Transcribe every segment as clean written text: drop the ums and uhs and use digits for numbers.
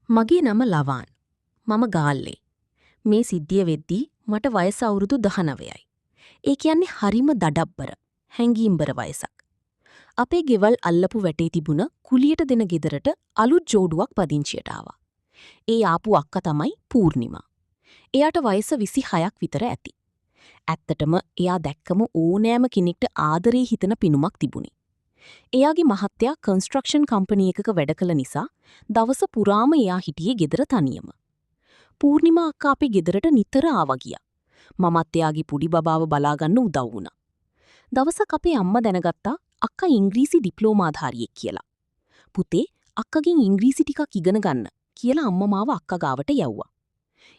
මගේ නම ලවාන්. මම ගාල්ලේ. මේ සිද්ධිය වෙද්දී මට වයස අවුරුදු 19යි. ඒ කියන්නේ හරිම දඩබ්බර, හැංගීම්බර වයසක්. අපේ ගෙවල් අල්ලපු වැටේ තිබුණ කුලියට දෙන ගෙදරට අලුත් ජෝඩුවක් පදිංචියට ආවා. ඒ ආපු අක්කා තමයි පූර්ණිමා. එයාට වයස 26ක් විතර ඇති. ඇත්තටම එයා දැක්කම ඕනෑම කෙනෙක්ට ආදරේ හිතන පිනුමක් තිබුණේ. එයාගේ මහත්තයා කන්ස්ට්‍රක්ෂන් කම්පනි එකක වැඩ කළ නිසා දවස පුරාම එයා හිටියේ ගෙදර තනියම. පූර්ණිමා අක්කා අපේ ගෙදරට නිතර ආවා ගියා. මමත් එයාගේ පුඩි බබාව බලාගන්න උදව් වුණා. දවසක් අපේ අම්මා දැනගත්තා අක්කා ඉංග්‍රීසි ඩිප්ලෝමාධාරියෙක් කියලා. පුතේ අක්කගෙන් ඉංග්‍රීසි ටිකක් ඉගෙන ගන්න කියලා අම්මා මාව අක්කා ගාවට යවුවා.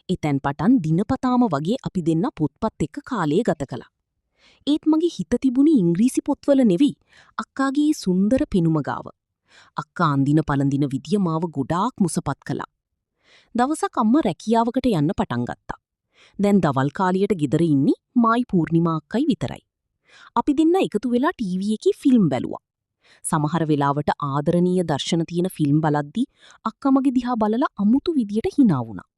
එතෙන් පටන් දිනපතාම වගේ අපි දෙන්න පොත්පත් එක්ක කාලය ගත කළා. ඒත් මගේ හිත තිබුණේ ඉංග්‍රීසි පොත්වල නෙවෙයි අක්කාගේ සුන්දර පෙනුම ගාව. අක්කා අඳින පළඳින විදිය මාව ගොඩාක් මුසපත් කළා. දවසක් අම්මා රැකියාවකට යන්න පටන් ගත්තා. දැන් දවල් කාලියට ගෙදර ඉන්නේ මායි පූර්ණිමා අක්කයි විතරයි. අපි දෙන්න එකතු වෙලා ටීවී එකේ ෆිල්ම් බැලුවා. සමහර වෙලාවට ආදරණීය දර්ශන තියෙන ෆිල්ම් බලද්දී අක්කා මගේ දිහා බලලා අමුතු විදියට hina වුණා.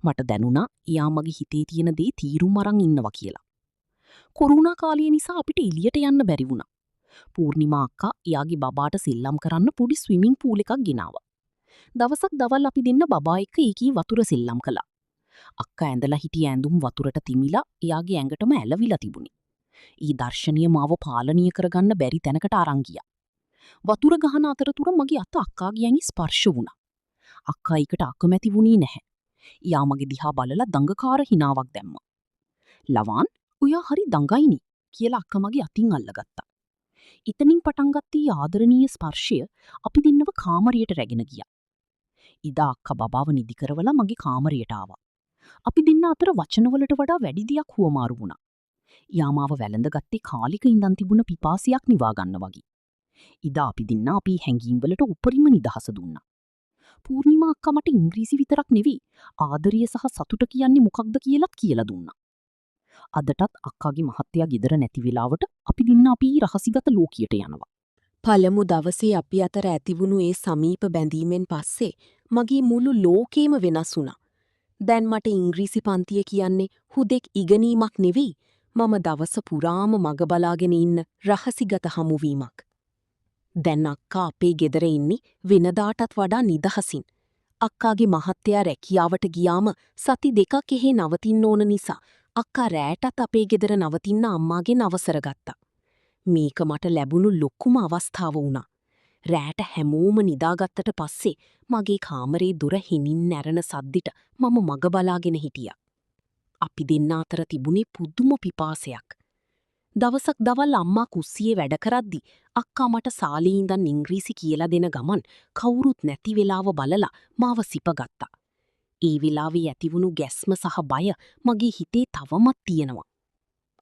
මට දැනුණා එයා මගේ හිතේ තියෙන දේ තීරුම් අරන් ඉන්නවා කියලා. කොරෝනා කාලය නිසා අපිට එළියට යන්න බැරි වුණා. පූර්ණිමා අක්කා එයාගේ බබාට සෙල්ලම් කරන්න පොඩි ස්විමින් පූල් එකක් ගෙනාවා. දවසක් දවල් අපි දෙන්න බබා එක්ක ඒකී වතුර සෙල්ලම් කළා. අක්කා ඇඳලා හිටිය ඇඳුම් වතුරට තිමිලා එයාගේ ඇඟටම ඇලවිලා තිබුණේ. ඊ දර්ශනීය මාව පාලනය කරගන්න බැරි තැනකට අරන් ගියා. වතුර ගහන අතරතුර මගේ අත අක්කාගේ ඇඟි ස්පර්ශ වුණා. අක්කා ඒකට අකමැති වුණේ නැහැ. එයා මගේ දිහා බලලා දඟකාර හිනාවක් දැම්මා. ලවාන් ඔයා හරි දඟයිනි කියලා අක්කා මගේ අතින් අල්ලගත්තා. ඉතනින් පටන් ගත්ත ආදරණීය ස්පර්ශය අපි දෙන්නව කාමරයට රැගෙන ගියා. ඉදා අක්කා බබාව නිදි කරවලා මගේ කාමරයට ආවා. අපි දෙන්න අතර වචනවලට වඩා වැඩි දියක් හුවමාරු වුණා. යා මාව වැළඳගත්තේ කාලික ඉඳන් තිබුණ පිපාසියක් නිවා ගන්න වගේ. ඉදා අපි දෙන්න අපි හැංගීම්වලට උපරිම නිදහස දුන්නා. පූර්ණිමා අක්කා මට ඉංග්‍රීසි විතරක් නෙවෙයි ආදරය සහ සතුට කියන්නේ මොකක්ද කියලාත් කියලා දුන්නා. අදටත් අක්කාගේ මහත්තයා ගෙදර නැති වෙලාවට අපි දෙන්න අපි රහසිගත ලෝකයට යනවා. පළමු දවසේ අපි අතර ඇතිවුණු ඒ සමීප බැඳීමෙන් පස්සේ මගේ මුළු ලෝකේම වෙනස් වුණා. දැන් මට ඉංග්‍රීසි පන්තිය කියන්නේ හුදෙක් ඉගෙනීමක් නෙවෙයි මම දවස පුරාම මග බලාගෙන ඉන්න රහසිගත හමුවීමක්. දැන් අක්කා අපේ ගෙදර ඉන්නේ වෙනදාටත් වඩා නිදහසින්. අක්කාගේ මහත්තයා රැකියාවට ගියාම සති දෙකක් එහෙ නවතින්න ඕන නිසා අක්කා රෑටත් අපේ ගෙදර නවතින්න අම්මාගෙන් අවසර ගත්තා. මේක මට ලැබුණු ලොකුම අවස්ථාව වුණා. රෑට හැමෝම නිදාගත්තට පස්සේ මගේ කාමරේ දොර හිමින් නැරෙන සද්දිට මම මග බලාගෙන හිටියා. අපි දෙන්න අතර තිබුණේ පුදුම පිපාසයක්. දවසක් දවල් අම්මා කුස්සියේ වැඩ කරද්දි අක්කා මට සාලේ ඉඳන් ඉංග්‍රීසි කියලා දෙන ගමන් කවුරුත් නැති වෙලාව බලලා මාව සිපගත්තා. ඒ වෙලාවේ ඇතිවුණු ගැස්ම සහ බය මගේ හිතේ තවමත් තියෙනවා.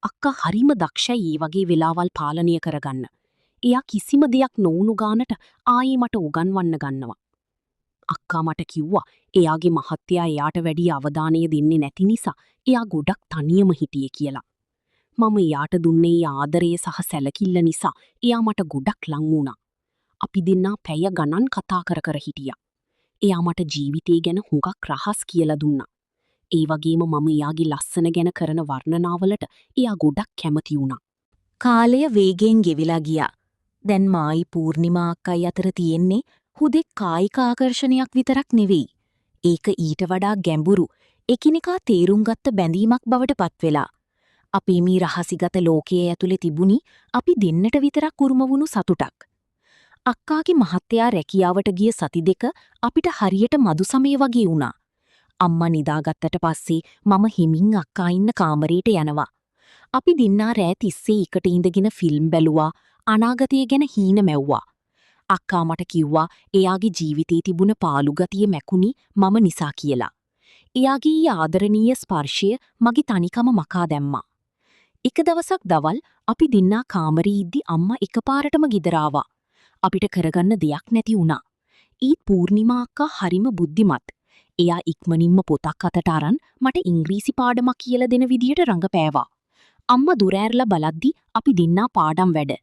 අක්කා හරිම දක්ෂයි ඒ වගේ වෙලාවල් පාලනය කරගන්න. එයා කිසිම දෙයක් නොවුණු ගානට ආයේ මට උගන්වන්න ගන්නවා. අක්කා මට කිව්වා එයාගේ මහත්තයා එයාට වැඩි අවධානය දෙන්නේ නැති නිසා එයා ගොඩක් තනියම හිටියේ කියලා. මම එයාට දුන්නේ ආදරය සහ සැලකිල්ල නිසා එයා මට ගොඩක් ලං වුණා. අපි දෙන්නා පැය ගණන් කතා කර හිටියා. එයා මට ජීවිතේ ගැන හුඟක් රහස් කියලා දුන්නා. ඒ වගේම මම එයාගේ ලස්සන ගැන කරන වර්ණනාවලට එයා ගොඩක් කැමති වුණා. කාලය වේගෙන් ගෙවිලා ගියා. දැන් මායි පූර්ණිමා අක්කයි අතර තියෙන්නේ හුදෙක් කායික ආකර්ෂණයක් විතරක් නෙවෙයි. ඒක ඊට වඩා ගැඹුරු එකිනෙකා තේරුම් ගත්ත බැඳීමක් බවට පත් වෙලා. අපේ මේ රහසිගත ලෝකයේ ඇතුලේ තිබුණි අපි දෙන්නට විතරක් උරුම වුණු සතුටක්. අක්කාගේ මහත්තයා රැකියාවට ගිය සති දෙක අපිට හරියට මදු සමය වගේ වුණා. අම්මා නිදාගත්තට පස්සේ මම හිමින් අක්කා ඉන්න කාමරයට යනවා. අපි දෙන්නා රෑ තිස්සේ එකට ඉඳගෙන ෆිල්ම් බැලුවා, අනාගතය ගැන හීන මැව්වා. අක්කා මට කිව්වා එයාගේ ජීවිතේ තිබුණ පාළු ගතිය මැකුණි මම නිසා කියලා. එයාගේ ආදරණීය ස්පර්ශය මගේ තනිකම මකා දැම්මා. එක දවසක් දවල් අපි දෙන්නා කාමරේ ඉද්දි අම්මා එකපාරටම ගෙදර ආවා. අපිට කරගන්න දෙයක් නැති වුණා. ඊත් පූර්ණිමා අක්කා හරිම බුද්ධිමත්. එයා ඉක්මනින්ම පොතක් අතට අරන් මට ඉංග්‍රීසි පාඩමක් කියලා දෙන විදියට රඟපෑවා. අම්මා දුර ඇරලා බලද්දි අපි දෙන්නා පාඩම් වැඩ.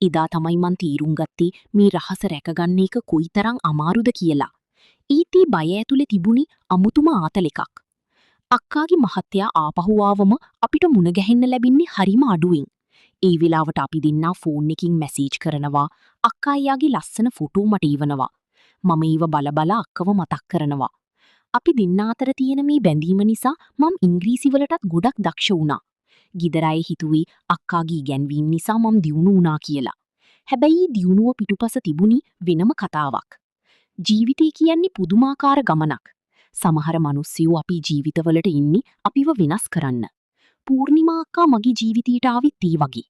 එදා තමයි මං තීරුම් ගත්තේ මේ රහස රැකගන්න එක කොයිතරම් අමාරුද කියලා. ඊතී බය ඇතුලේ තිබුණි අමුතුම ආතල් එකක්. අක්කාගේ මහත්තයා ආපහු ආවම අපිට මුණ ගැහෙන්න ලැබින්නේ හරිම අඩුවෙන්. ඒ වෙලාවට අපි දෙන්නා ෆෝන් එකකින් මැසේජ් කරනවා, අක්කා අයියාගේ ලස්සන ෆොටෝ මට එවනවා. මම ඒව බල අක්කව මතක් කරනවා. අපි දෙන්නා අතර තියෙන මේ බැඳීම නිසා මම ඉංග්‍රීසි වලටත් ගොඩක් දක්ෂ වුණා. ගෙදර අය හිතුවේ අක්කාගේ ඉගැන්වීම් නිසා මම දියුණු වුණා කියලා. හැබැයි දියුණුව පිටුපස තිබුණි වෙනම කතාවක්. ජීවිතය කියන්නේ පුදුමාකාර ගමනක්. සමහර මිනිස්සුયો අපි ජීවිතවලට ඉන්නේ අපිව වෙනස් කරන්න. පූර්ණිමා අක්කා මගේ ජීවිතයට ආවිත් ඒ වගේ.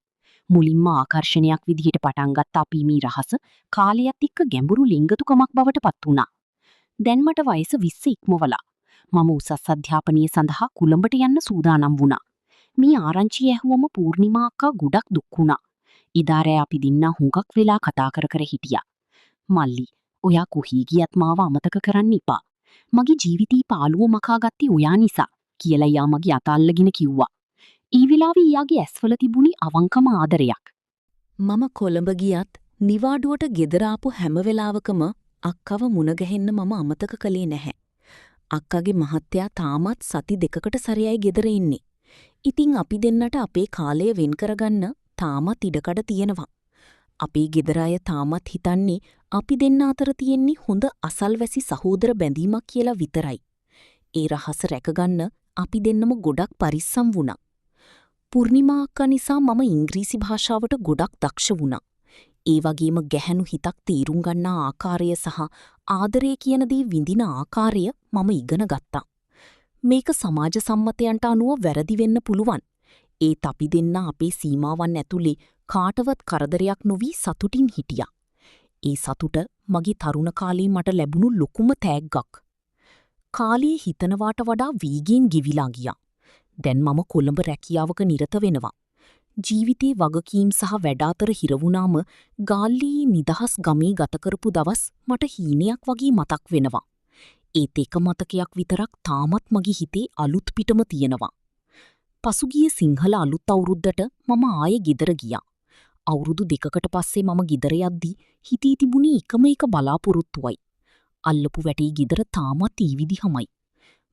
මුලින්ම ආකර්ෂණයක් විදිහට පටන් ගත්ත අපි මේ රහස කාලයත් එක්ක ගැඹුරු ලිංගතුකමක් බවට පත් වුණා. දැන් මට වයස 20 ඉක්මවලා. මම උසස් අධ්‍යාපනය සඳහා කොළඹට යන්න සූදානම් වුණා. මේ ආරංචිය ඇහුවම පූර්ණිමා අක්කා ගොඩක් දුක් වුණා. ඉදා රෑ අපි දෙන්නා හුඟක් වෙලා කතා කර හිටියා. මල්ලි, ඔයා කොහේ ගියත් මාව අමතක කරන්න එපා. මගේ ජීවිතේ පාළුව මකාගත්තේ ඔයා නිසා කියලා යා මගේ අත අල්ලගෙන කිව්වා. ඒ වෙලාවේ යාගේ ඇස්වල තිබුණි අවංකම ආදරයක්. මම කොළඹ ගියත් නිවාඩුවට ගෙදර ආපු හැම වෙලාවකම අක්කව මුණ ගැහෙන්න මම අමතක කළේ නැහැ. අක්කගේ මහත්තයා තාමත් සති 2කට සැරයයි ගෙදර ඉන්නේ. ඉතින් අපි දෙන්නට අපේ කාලය වෙන් කරගන්න තාමත් ඉඩකඩ තියෙනවා. අපේ ගෙදර අය තාමත් හිතන්නේ අපි දෙන්න අතර තියෙන්නේ හොඳ අසල්වැසි සහෝදර බැඳීමක් කියලා විතරයි. ඒ රහස රැකගන්න අපි දෙන්නම ගොඩක් පරිස්සම් වුණා. පූර්ණිමා අක්කා නිසා මම ඉංග්‍රීසි භාෂාවට ගොඩක් දක්ෂ වුණා. ඒ වගේම ගැහැණු හිතක් තීරුම් ගන්නා ආකාරය සහ ආදරය කියන දේ විඳින ආකාරය මම ඉගෙන ගත්තා. මේක සමාජ සම්මතයන්ට අනුව වැරදි වෙන්න පුළුවන්. ඒත් අපි දෙන්න අපේ සීමාවන් ඇතුලේ කාටවත් කරදරයක් නොවී සතුටින් හිටියා. ඒ සතුට මගේ තරුණ කාලේ මට ලැබුණු ලොකුම තෑග්ගක්. කාලයේ හිතනවාට වඩා වේගයෙන් ගෙවිලා ගියා. දැන් මම කොළඹ රැකියාවක නිරත වෙනවා. ජීවිතේ වගකීම් සහ වැඩ අතර හිර වුණාම ගාල්ලී නිදහස් ගමේ ගත කරපු දවස් මට හීනයක් වගේ මතක් වෙනවා. ඒත් එක මතකයක් විතරක් තාමත් මගේ හිතේ අලුත් පිටම තියෙනවා. පසුගිය සිංහල අලුත් අවුරුද්දට මම ආයේ ගෙදර ගියා. අවුරුදු 2කට පස්සේ මම ගෙදර යද්දී හිතේ තිබුණේ එකම එක බලාපොරොත්තුවයි. අල්ලපු වැටේ ගෙදර තාමත් ඒ විදිහමයි.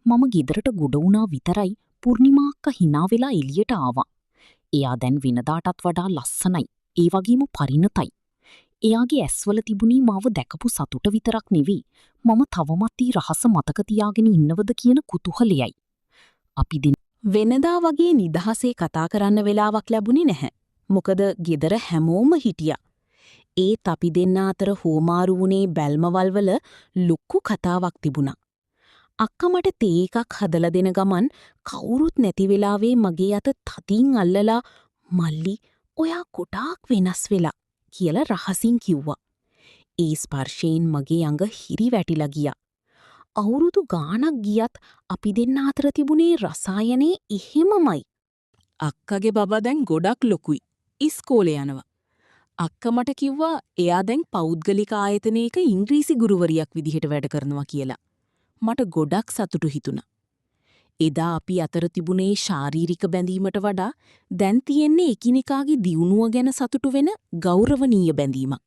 මම ගෙදරට ගොඩ වුණා විතරයි පූර්ණිමා අක්කා hina වෙලා එළියට ආවා. එයා දැන් වෙනදාටත් වඩා ලස්සනයි. ඒ වගේම පරිණතයි. එයාගේ ඇස්වල තිබුණී මාව දැකපු සතුට විතරක් නෙවෙයි. මම තවමත් ඊ රහස මතක තියාගෙන ඉන්නවද කියන කුතුහලයයි. අපි වෙනදා වගේ නිදහසේ කතා කරන්න වෙලාවක් ලැබුණේ නැහැ. මොකද ගෙදර හැමෝම හිටියා. ඒත් අපි දෙන්න අතර හෝමාරු වුණේ බැල්මවල් වල ලොකු කතාවක් තිබුණා. අක්කා මට තේ එකක් හදලා දෙන ගමන් කවුරුත් නැති වෙලාවේ මගේ අත තදින් අල්ලලා මල්ලි ඔයා ගොඩාක් වෙනස් වෙලා කියලා රහසින් කිව්වා. ඒ ස්පර්ශයෙන් මගේ අඟ හිරි වැටිලා ගියා. අවුරුදු ගාණක් ගියත් අපි දෙන්න අතර තිබුණේ රසායනේ එහෙමමයි. අක්කගේ බබා දැන් ගොඩක් ලොකුයි. ඉස්කෝලේ යනවා. අක්කා මට කිව්වා එයා දැන් පෞද්ගලික ආයතනයක ඉංග්‍රීසි ගුරුවරියක් විදිහට වැඩ කරනවා කියලා. මට ගොඩක් සතුටු හිතුණා. එදා අපි අතර තිබුණේ ශාරීරික බැඳීමට වඩා දැන් තියෙන්නේ එකිනෙකාගේ දියුණුව ගැන සතුටු වෙන ගෞරවනීය බැඳීමක්.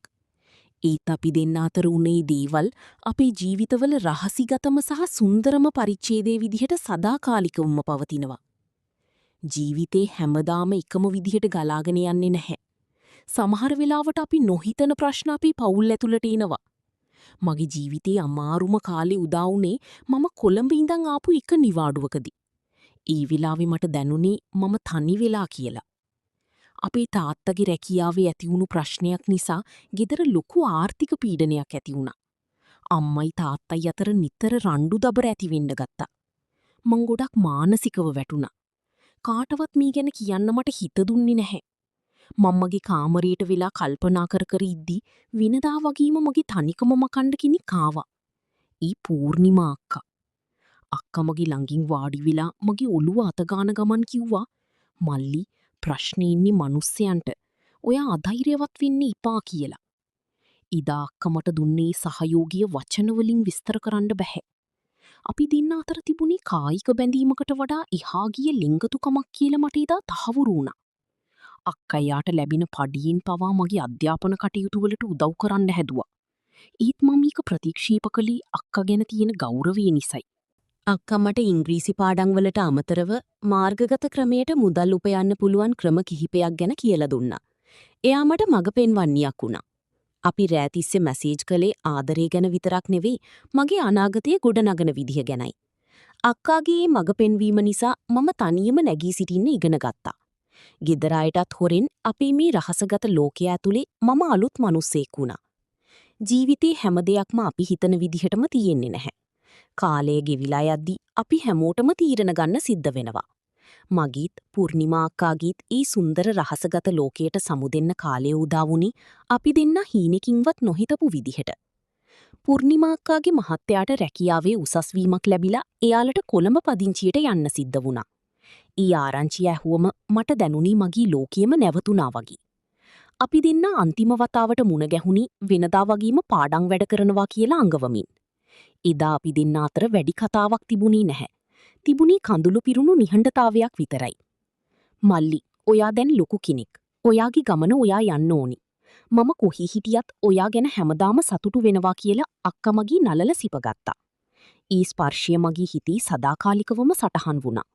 ඒත් අපි දෙන්න අතර උනේ දේවල් අපේ ජීවිතවල රහසිගතම සහ සුන්දරම පරිච්ඡේදයේ විදිහට සදාකාලිකවම පවතිනවා. ජීවිතේ හැමදාම එකම විදිහට ගලාගෙන යන්නේ නැහැ. සමහර වෙලාවට අපි නොහිතන ප්‍රශ්න අපේ පවුල් ඇතුළට එනවා. මගේ ජීවිතේ අමාරුම කාලේ උදා වුණේ මම කොළඹ ඉඳන් ආපු එක නිවාඩුවකදී. ඒ වෙලාවේ මට දැනුනේ මම තනි වෙලා කියලා. අපේ තාත්තගේ රැකියාවේ ඇති වුණු ප්‍රශ්නයක් නිසා ගෙදර ලොකු ආර්ථික පීඩනයක් ඇති වුණා. අම්මයි තාත්තයි අතර නිතර රණ්ඩු දබර ඇති වෙන්න ගත්තා. මං ගොඩක් මානසිකව වැටුණා. කාටවත් මේ ගැන කියන්න මට හිත දුන්නේ නැහැ. මම්මගේ කාමරයට වෙලා කල්පනා කර ඉද්දී වෙනදා වගේම මගේ තනිකම මකන්න කෙනෙක් ආවා. ඒ පූර්ණිමා අක්කා. අක්කා මගේ ළඟින් වාඩි වෙලා මගේ ඔළුව අත ගාන ගමන් කිව්වා මල්ලි ප්‍රශ්නේ ඉන්නේ මිනිස්සයන්ට. ඔයා අධෛර්යවත් වෙන්න එපා කියලා. ඉදා අක්කා මට දුන්නේ සහයෝගීය වචන වලින් විස්තර කරන්න බෑ. අපි දෙන්න අතර තිබුණේ කායික බැඳීමකට වඩා එහා ගිය ලිංගතුකමක් කියලා මට එදා තහවුරු වුණා. අක්කා යාට ලැබෙන පඩියෙන් පවා මගේ අධ්‍යාපන කටයුතු වලට උදව් කරන්න හැදුවා. ඒත් මම මේක ප්‍රතික්ෂේප කළේ අක්කා ගැන තියෙන ගෞරවය නිසයි. අක්කා මට ඉංග්‍රීසි පාඩම්වලට අමතරව මාර්ගගත ක්‍රමයට මුදල් උපයන්න පුළුවන් ක්‍රම කිහිපයක් ගැන කියලා දුන්නා. එයා මට මඟ පෙන්වන්නියක් වුණා. අපි රෑතිස්සේ මැසේජ් කළේ ආදරේ ගැන විතරක් නෙවෙයි මගේ අනාගතය ගොඩනගන විදිහ ගැනයි. අක්කාගේ මඟ පෙන්වීම නිසා මම තනියම නැගී සිටින්න ඉගෙන ගත්තා. ගෙදර අයටත් හොරෙන් අපේ මේ රහසගත ලෝකය ඇතුලේ මම අලුත් මනුස්සෙක් වුණා. ජීවිතේ හැම දෙයක්ම අපි හිතන විදිහටම තියෙන්නේ නැහැ. කාලය ගෙවිලා යද්දි අපි හැමෝටම තීරණ ගන්න සිද්ධ වෙනවා. මගීත් පූර්ණිමා අක්කාගීත් ඒ සුන්දර රහසගත ලෝකයට සමුදෙන්න කාලය උදා වුණේ අපි දෙන්න හීනකින්වත් නොහිතපු විදිහට. පූර්ණිමා අක්කාගේ මහත්තයාට රැකියාවේ උසස්වීමක් ලැබිලා එයාලට කොළඹ පදිංචියට යන්න සිද්ධ වුණා. ඊ ආරංචිය ඇහුවම මට දැනුණී මගේ ලෝකයේම නැවතුණා වගේ. අපි දෙන්න අන්තිම වතාවට මුණ ගැහුණි වෙනදා වගේම පාඩම් වැඩ කරනවා කියලා අඟවමින්. එදා අපි දෙන්න අතර වැඩි කතාවක් තිබුණේ නැහැ. තිබුණී කඳුළු පිරුණු නිහඬතාවයක් විතරයි. මල්ලි, ඔයා දැන් ලොකු කෙනෙක්. ඔයාගේ ගමන ඔයා යන්න ඕනි. මම කොහි හිටියත් ඔයා ගැන හැමදාම සතුටු වෙනවා කියලා අක්කා මගේ නලල සිපගත්තා. ඒ ස්පර්ශය මගේ හිතේ සදාකාලිකවම සටහන් වුණා.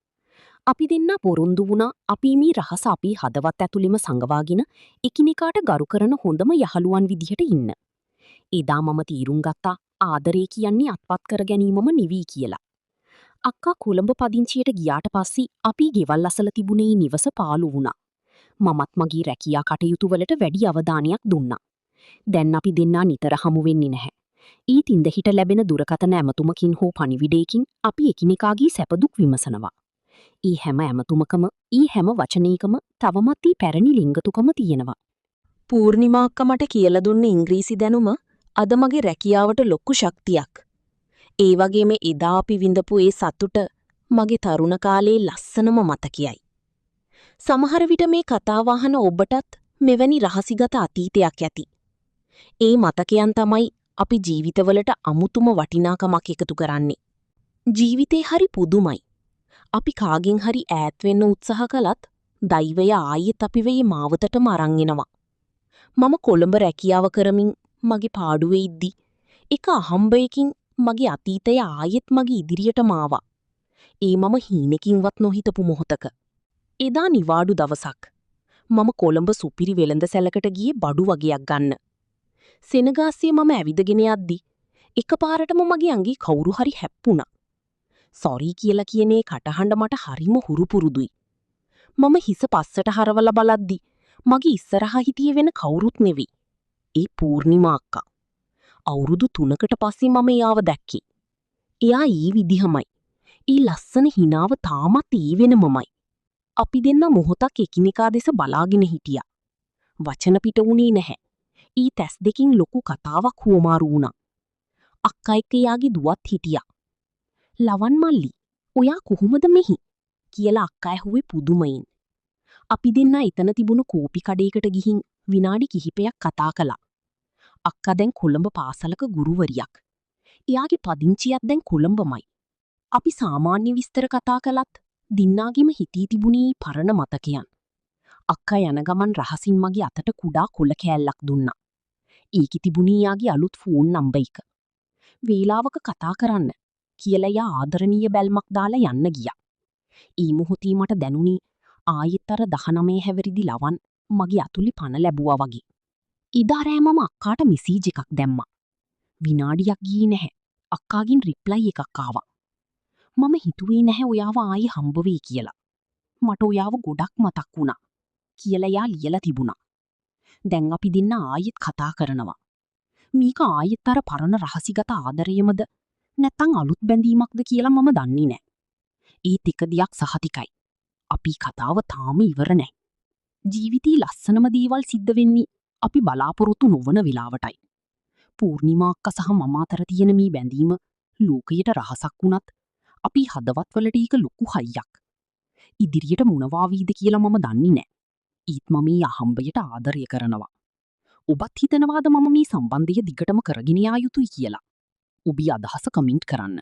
අපි දෙන්න පොරොන්දු වුණා අපි මේ රහස අපේ හදවත් ඇතුළෙම සංගවාගෙන එකිනෙකාට ගරු කරන හොඳම යහළුවන් විදිහට ඉන්න. එදා මම තීරුම් ගත්තා ආදරේ කියන්නේ අත්පත් කර ගැනීමම නෙවී කියලා. අක්කා කොළඹ පදිංචියට ගියාට පස්සේ අපි ගෙවල් අසල තිබුණේ නිවස පාළු වුණා. මමත් මගේ රැකියා කටයුතු වලට වැඩි අවධානයක් දුන්නා. දැන් අපි දෙන්නා නිතර හමු වෙන්නේ නැහැ. ඊට ඉඳහිට ලැබෙන දුරකථන ඇමතුමකින් හෝ පණිවිඩයකින් අපි එකිනෙකාගේ සැපදුක් විමසනවා. ඊ හැම ඇමතුමකම ඊ හැම වචනයකම තවමත් ඊ පැරණි ලිංගතුකම තියෙනවා. පූර්ණිමා අක්කා මට කියලා දුන්න ඉංග්‍රීසි දැනුම අද මගේ රැකියාවට ලොකු ශක්තියක්. ඒ වගේම එදා අපි විඳපු ඒ සතුට මගේ තරුණ කාලේ ලස්සනම මතකයයි. සමහර විට මේ කතාව අහන ඔබටත් මෙවැනි රහසිගත අතීතයක් ඇති. ඒ මතකයන් තමයි අපි ජීවිතවලට අමුතුම වටිනාකමක් එකතු කරන්නේ. ජීවිතේ හරි පුදුමයි. අපි කාගෙන් හරි ඈත් වෙන්න උත්සාහ කළත් දෛවය ආයෙත් අපිව මේ මාවතටම අරන් එනවා. මම කොළඹ රැකියාව කරමින් මගේ පාඩුවේ ඉද්දි එක අහම්බයකින් මගේ අතීතය ආයෙත් මගේ ඉදිරියටම ආවා. ඒ මම හීනකින්වත් නොහිතපු මොහොතක. එදා නිවාඩු දවසක්. මම කොළඹ සුපිරි වෙළඳසැලකට ගියේ බඩු වගයක් ගන්න. සෙනගාස්සියේ මම ඇවිදගෙන යද්දි එකපාරටම මගේ අඟේ කවුරු හරි හැප්පුණා. සොරි කියලා කියන්නේ කටහඬ මට හරිම හුරුපුරුදුයි. මම හිස පස්සට හරවලා බලද්දි මගේ ඉස්සරහා හිටියේ වෙන කවුරුත් නෙවෙයි. ඒ පූර්ණිමා අක්කා. අවුරුදු 3කට පස්සේ මම එයාව දැක්කේ. එයා ඊ විදිහමයි. ඊ ලස්සන හිනාව තාමත් ඊ වෙනමමයි. අපි දෙන්න මොහොතක් එකිනෙකා දෙස බලාගෙන හිටියා. වචන පිට වුණේ නැහැ. ඊ තැස් දෙකින් ලොකු කතාවක් හුවමාරු වුණා. අක්කා එක්ක එයාගේ දුවත් හිටියා. ලවන් මල්ලි, ඔයා කොහොමද මෙහි? කියලා අක්කා ඇහුවේ පුදුමයෙන්. අපි දෙන්න එතන තිබුණු කෝපි කඩේකට ගිහින් විනාඩි කිහිපයක් කතා කළා. අක්කා දැන් කොළඹ පාසලක ගුරුවරියක්. එයාගේ පදිංචියත් දැන් කොළඹමයි. අපි සාමාන්‍ය විස්තර කතා කළත් දින්නාගෙම හිතී තිබුණේ පරණ මතකයන්. අක්කා යන ගමන් රහසින් මගේ අතට කුඩා කොළ කෑල්ලක් දුන්නා. ඒකේ තිබුණේ යාගේ අලුත් ෆෝන් නම්බර් එක. වේලාවක කතා කරන්න කියලා යා ආදරණීය බැල්මක් දාලා යන්න ගියා. ඊ මොහොතේ මට දැනුනේ ආයෙත් අර 19 හැවිරිදි ලවන් මගේ අතුලි පණ ලැබුවා වගේ. ඉදා රෑ මම අක්කාට මෙසේජ් එකක් දැම්මා. විනාඩියක් ගියේ නැහැ. අක්කාගෙන් රිප්ලයි එකක් ආවා. මම හිතුවේ නැහැ ඔයාව ආයේ හම්බ වෙයි කියලා. මට ඔයාව ගොඩක් මතක් වුණා කියලා යා ලියලා තිබුණා. දැන් අපි දෙන්න ආයෙත් කතා කරනවා. මේක ආයෙත් අර පරණ රහසිගත ආදරයමද නැත්නම් අලුත් බැඳීමක්ද කියලා මම දන්නේ නැහැ. ඒ ටික දියක් සහතිකයි. අපි කතාව තාම ඉවර නැහැ. ජීවිතේ ලස්සනම දේවල් සිද්ධ වෙන්නේ අපි බලාපොරොත්තු නොවන වෙලාවටයි. පූර්ණිමා අක්කා සහ මම අතර තියෙන මේ බැඳීම ලෝකයට රහසක් වුණත් අපි හදවත්වලට ඒක ලොකු හයියක්. ඉදිරියට මොනවා වීද කියලා මම දන්නේ නැහැ. ඊත් මම මේ අහම්බයට ආදරය කරනවා. ඔබත් හිතනවාද මම මේ සම්බන්ධය දිගටම කරගෙන යා යුතුයි කියලා? ඔබේ අදහස කමෙන්ට් කරන්න.